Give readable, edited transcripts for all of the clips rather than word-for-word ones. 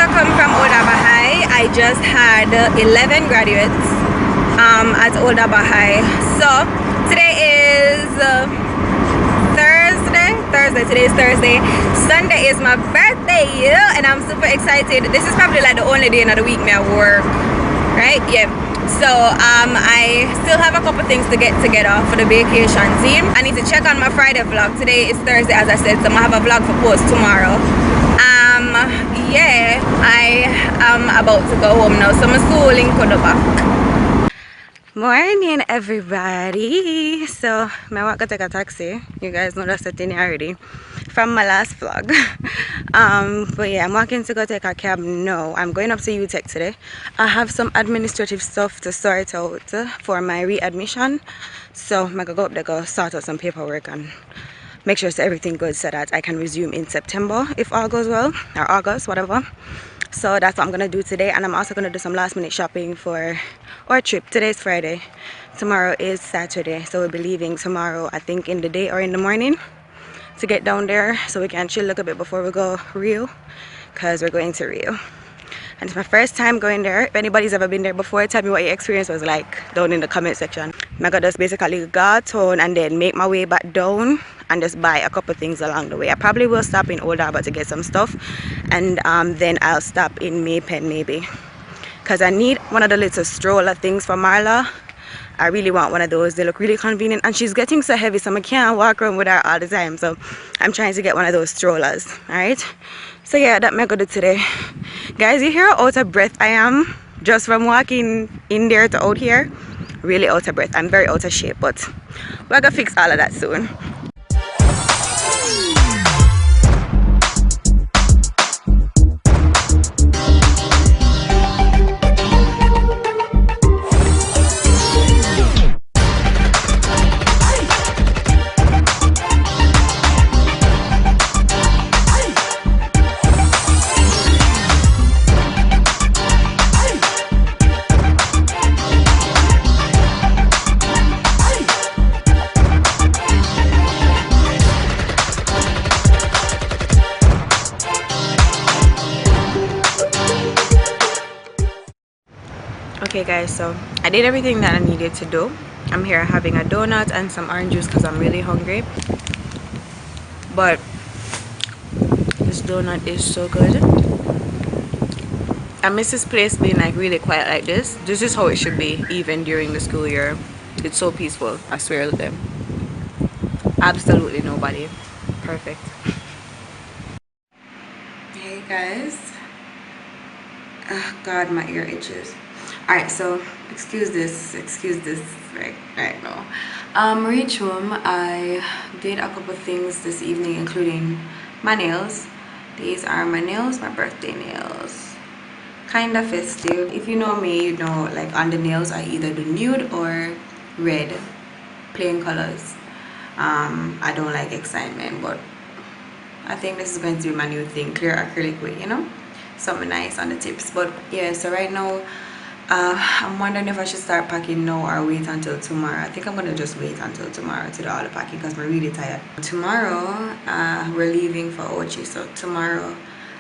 welcome from Oldaba High. I just had 11 graduates at Oldaba High. So today is Thursday. Today is Thursday. Sunday is my birthday, and I'm super excited. This is probably like the only day of the week me at work, right? Yeah. So I still have a couple things to get together for the vacation team. I need to check on my Friday vlog. Today is Thursday, as I said, so I'm gonna have a vlog for post tomorrow. Yeah, I am about to go home now, so I'm schooling for the back. Morning, everybody. So I want to take a taxi. You guys know that's the thing already from my last vlog. But yeah, I'm walking to go take a cab now. I'm going up to UTech today. I have some administrative stuff to sort out for my readmission, so I'm gonna go up there, go sort out some paperwork and make sure so everything good so that I can resume in September if all goes well, or August, whatever. So that's what I'm gonna do today, and I'm also gonna do some last minute shopping for our trip. Today's Friday, tomorrow is Saturday, so we'll be leaving tomorrow, I think in the day or in the morning, to get down there so we can chill a little bit before we go Rio, because we're going to Rio. And it's my first time going there. If anybody's ever been there before, tell me what your experience was like down in the comment section. I'm gonna just basically go town and then make my way back down and just buy a couple things along the way. I probably will stop in Oldaba to get some stuff, and then I'll stop in Maypen maybe, because I need one of the little stroller things for Marla. I really want one of those. They look really convenient, and she's getting so heavy, so I can't walk around with her all the time, so I'm trying to get one of those strollers. All right, so yeah, that I'm gonna do today. Guys, you hear how out of breath I am just from walking in there to out here? Really out of breath. I'm very out of shape, but we're gonna fix all of that soon. Okay guys, so I did everything that I needed to do. I'm here having a donut and some orange juice because I'm really hungry, but this donut is so good. I miss this place being like really quiet like this. This is how it should be even during the school year. It's so peaceful, I swear to them. Absolutely nobody. Perfect. Hey guys. Oh god, my ear itches. Alright, so excuse this right now. Reach home. I did a couple things this evening, including my nails. These are my nails, my birthday nails. Kinda festive. If you know me, you know like on the nails I either do nude or red, plain colors. I don't like excitement, but I think this is going to be my new thing, clear acrylic way, you know, something nice on the tips. But yeah, so right now I'm wondering if I should start packing now or wait until tomorrow. I think I'm gonna just wait until tomorrow to do all the packing because I'm really tired. Tomorrow we're leaving for Ocho, so tomorrow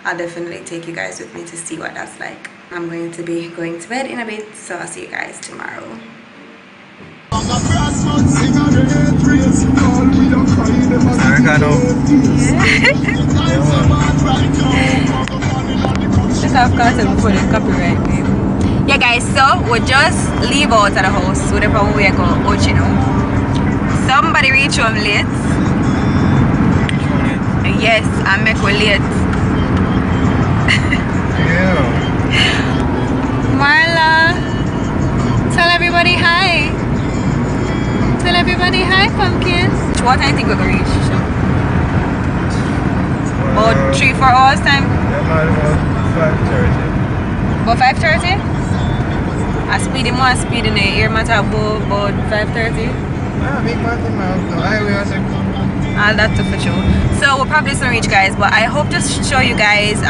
I'll definitely take you guys with me to see what that's like. I'm going to be going to bed in a bit, so I'll see you guys tomorrow. Just have content before the copyright name. Yeah guys, so we just leave out of the house. We're on way to go Ocho now. Somebody reach home late. Yes, I make we late. Yeah. Marla, tell everybody hi. Tell everybody hi, pumpkins. What time do you think we're gonna reach? About 3-4 hours time? About 5:30? I speed him more speed in the air matter about 5:30. Yeah, big mountain miles. No, highway was all that too for sure. So we'll probably soon reach guys, but I hope to show you guys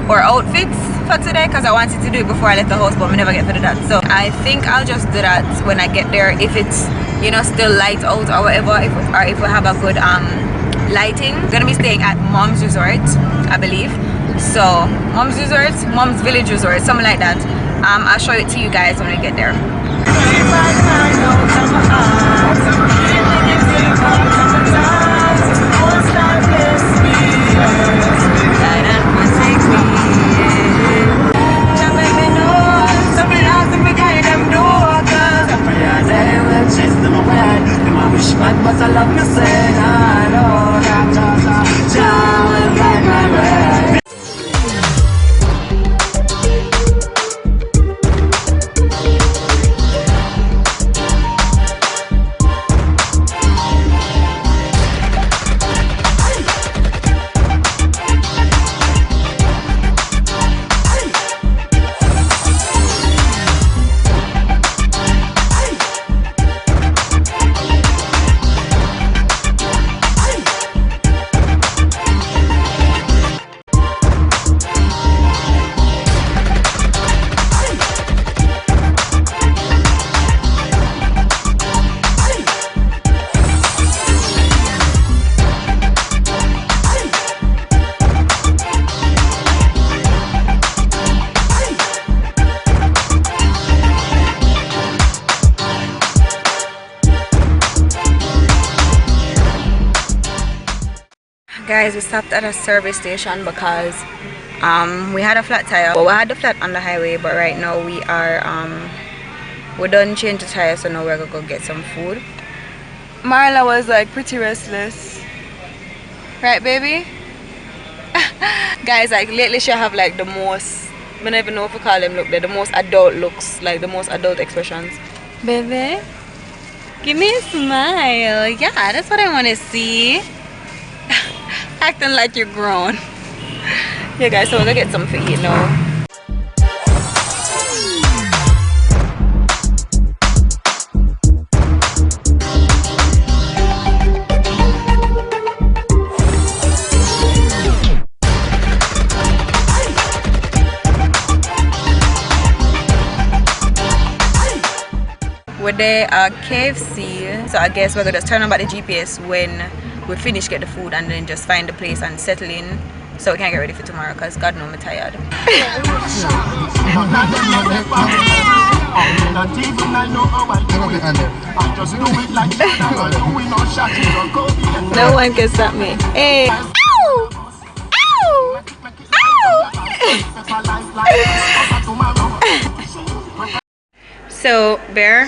our outfits for today because I wanted to do it before I left the house, but we never get to do that. So I think I'll just do that when I get there, if it's, you know, still light out or whatever, if we have a good lighting. I'm gonna be staying at Mom's Resort, I believe. So Mom's Resort, Mom's Village Resort, something like that. I'll show it to you guys when we get there. But I love me say, I know that Guys, we stopped at a service station because we had a flat tire. Well, we had the flat on the highway, but right now we're done changing the tire, so now we're gonna go get some food. Marla was like pretty restless, right, baby? Guys, like lately she have like the most, I don't even know if we call them look, they're the most adult looks, like the most adult expressions. Baby, give me a smile. Yeah, that's what I want to see. Acting like you're grown. Yeah guys, so we're gonna get something to eat now. We're there at KFC, so I guess we're gonna just turn on back the GPS when we finish get the food and then just find the place and settle in so we can get ready for tomorrow because God knows I'm tired. No one can stop me. Hey. Ow! Ow! Ow! So Bear,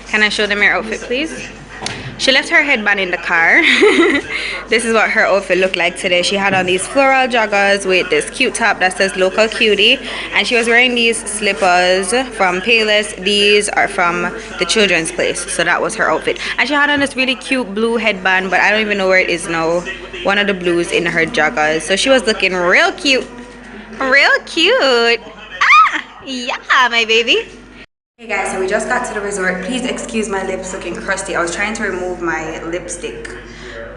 can I show them your outfit please? She left her headband in the car. This is what her outfit looked like today. She had on these floral joggers with this cute top that says local cutie, and she was wearing these slippers from Payless. These are from the children's place, so that was her outfit. And she had on this really cute blue headband, but I don't even know where it is now. One of the blues in her joggers. So she was looking real cute. Real cute. Ah, yeah, my baby. Hey guys, so we just got to the resort. Please excuse my lips looking crusty. I was trying to remove my lipstick.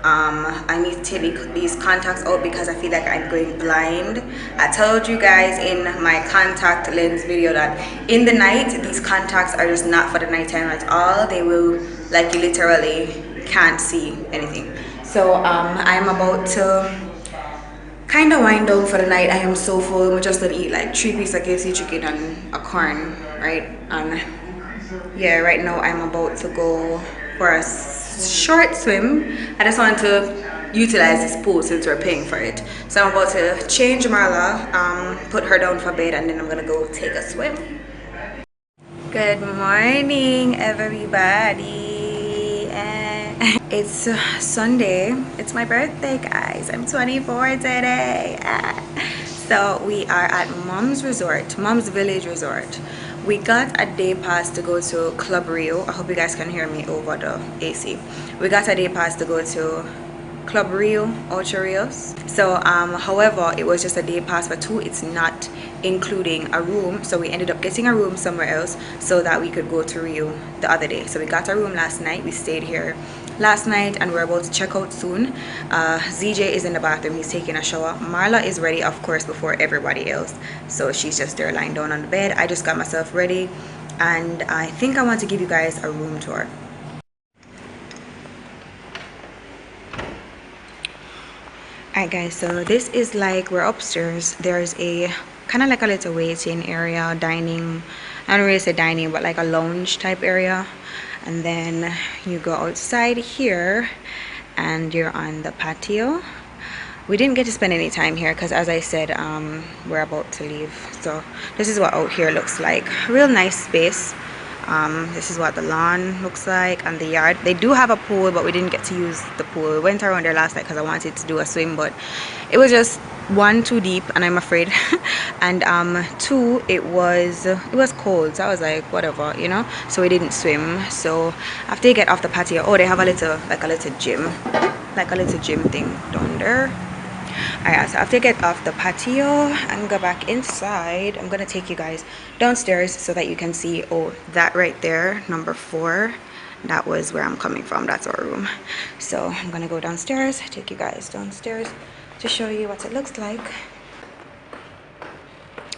I need to take these contacts out because I feel like I'm going blind. I told you guys in my contact lens video that in the night these contacts are just not for the nighttime at all. They will, like, you literally can't see anything. So I'm about to kind of wind down for the night. I am so full. I'm just gonna eat like 3 pieces of KFC chicken and a corn, right? And yeah, right now I'm about to go for a short swim. I just want to utilize this pool since we're paying for it. So I'm about to change Marla, put her down for bed, and then I'm gonna go take a swim. Good morning, everybody. It's Sunday. It's my birthday, guys. I'm 24 today. So we are at Mom's Resort, Mom's Village Resort. We got a day pass to go to Club Rio. I hope you guys can hear me over the AC. We got a day pass to go to Club Rio, Ocho Rios. So however, it was just a day pass for 2. It's not including a room, so we ended up getting a room somewhere else so that we could go to Rio the other day. So we got a room last night. We stayed here last night and we're about to check out soon. ZJ is in the bathroom. He's taking a shower. Marla is ready, of course, before everybody else, so she's just there lying down on the bed. I just got myself ready and I think I want to give you guys a room tour. Alright guys, so this is like we're upstairs. There's a kind of like a little waiting area, dining, I don't really say dining, but like a lounge type area. And then you go outside here and you're on the patio. We didn't get to spend any time here because, as I said, we're about to leave. So this is what out here looks like. Real nice space. This is what the lawn looks like and the yard. They do have a pool, but we didn't get to use the pool. We went around there last night because I wanted to do a swim, but it was just one, too deep, and I'm afraid, and two, it was cold. So I was like, whatever, you know. So we didn't swim. So after you get off the patio, oh, they have a little gym, like a little gym thing down there. Alright, so after I get off the patio and go back inside, I'm gonna take you guys downstairs so that you can see, oh, that right there, number 4, that was where I'm coming from. That's our room. So I'm gonna go downstairs, take you guys downstairs to show you what it looks like.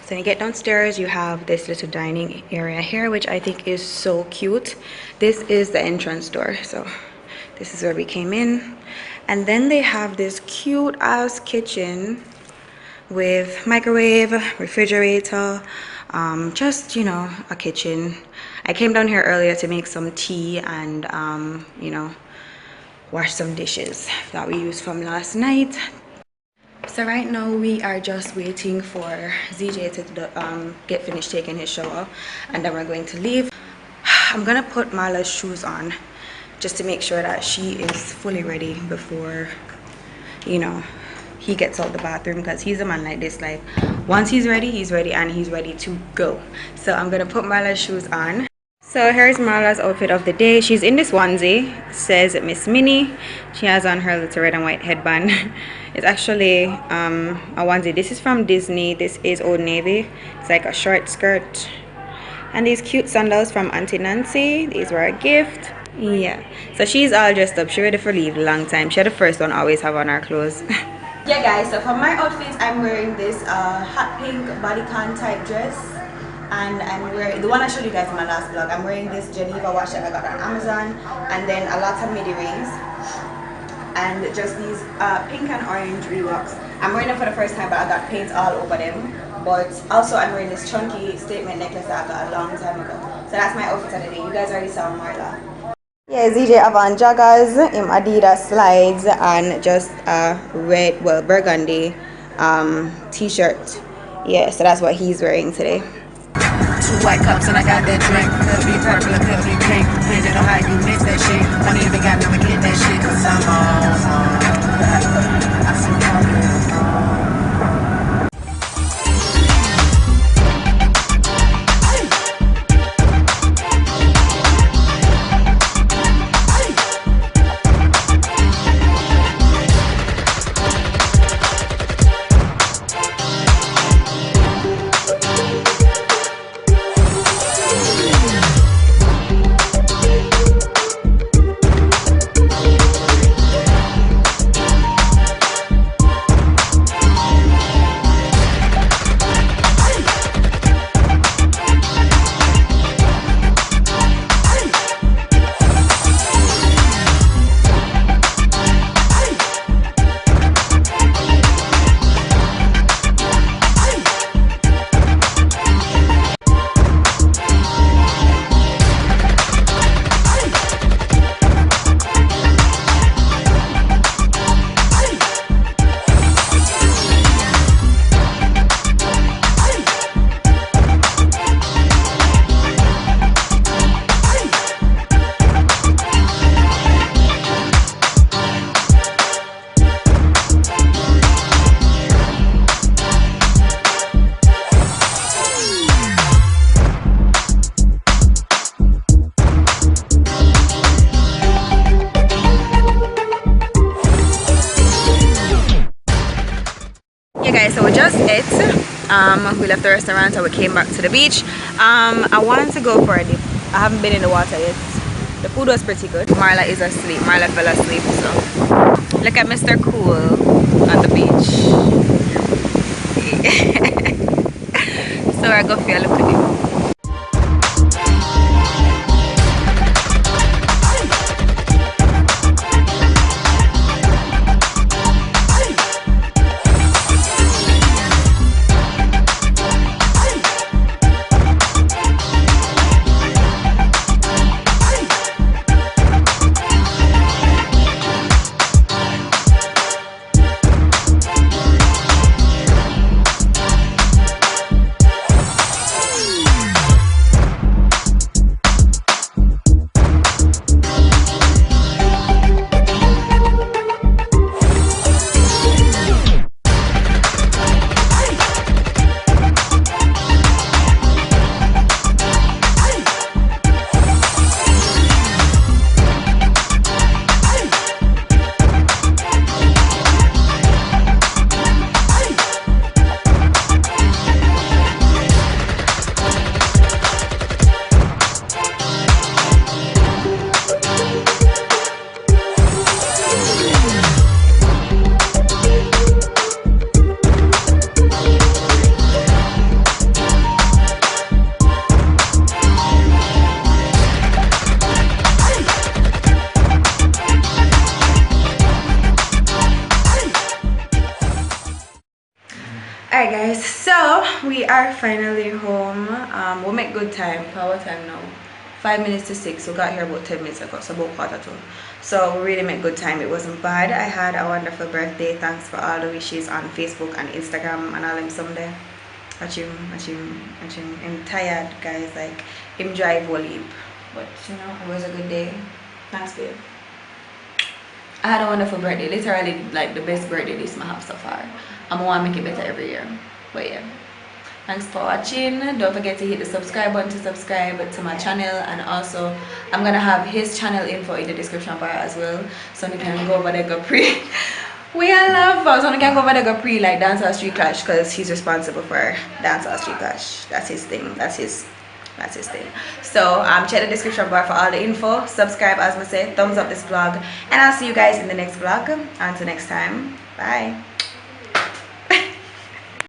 So when you get downstairs, you have this little dining area here, which I think is so cute. This is the entrance door, so this is where we came in. And then they have this cute ass kitchen with microwave, refrigerator, just, you know, a kitchen. I came down here earlier to make some tea and, you know, wash some dishes that we used from last night. So right now we are just waiting for ZJ to get finished taking his shower, and then we're going to leave. I'm gonna put Marla's shoes on just to make sure that she is fully ready before, you know, he gets out the bathroom, because he's a man like this, like once he's ready and he's ready to go. So I'm gonna put Marla's shoes on. So here's Marla's outfit of the day. She's in this onesie, it says Miss Minnie. She has on her little red and white headband. It's actually a onesie. This is from Disney. This is Old Navy. It's like a short skirt, and these cute sandals from Auntie Nancy. These were a gift. Yeah, so she's all dressed up. She ready for leave long time. She had the first one always have on her clothes. Yeah guys, so for my outfit, I'm wearing this hot pink bodycon type dress, and I'm wearing the one I showed you guys in my last vlog. I'm wearing this Geneva watch that I got on Amazon, and then a lot of midi rings, and just these pink and orange Reeboks. I'm wearing them for the first time, but I got paint all over them. But also I'm wearing this chunky statement necklace that I got a long time ago. So that's my outfit of the day. You guys already saw Marla. Yeah, ZJ have on joggers, Adidas slides, and just a red, well, burgundy t-shirt. Yeah, so that's what he's wearing today. 2 white cups and I got that drink. Could be purple or could be pink. Depending on how you mix that shit. I don't even got to get that shit, cause I'm on. I feel We left the restaurant and we came back to the beach. I wanted to go for a dip. I haven't been in the water yet. The food was pretty good. Marla is asleep. Marla fell asleep, so look at Mr. Cool on the beach. So I go for a look at him. are finally home. We make good time. What time now? 5 minutes to 6. We got here about 10 minutes ago, so about quarter to. So we really make good time. It wasn't bad. I had a wonderful birthday. Thanks for all the wishes on Facebook and Instagram and all them someday. I'm tired, guys. Like, him drive whole heap. But you know, it was a good day. Thanks, babe. I had a wonderful birthday. Literally, like the best birthday this I have so far. I'm gonna make it better every year. But yeah. Thanks for watching. Don't forget to hit the subscribe button to subscribe to my channel, and also I'm gonna have his channel info in the description bar as well, so you can go over there go pre. We are love, so you can go over there go pre like Dancehall Street Clash, because he's responsible for Dancehall Street Clash. That's his thing. That's his thing. So check the description bar for all the info. Subscribe, as I said, thumbs up this vlog, and I'll see you guys in the next vlog. Until next time, bye.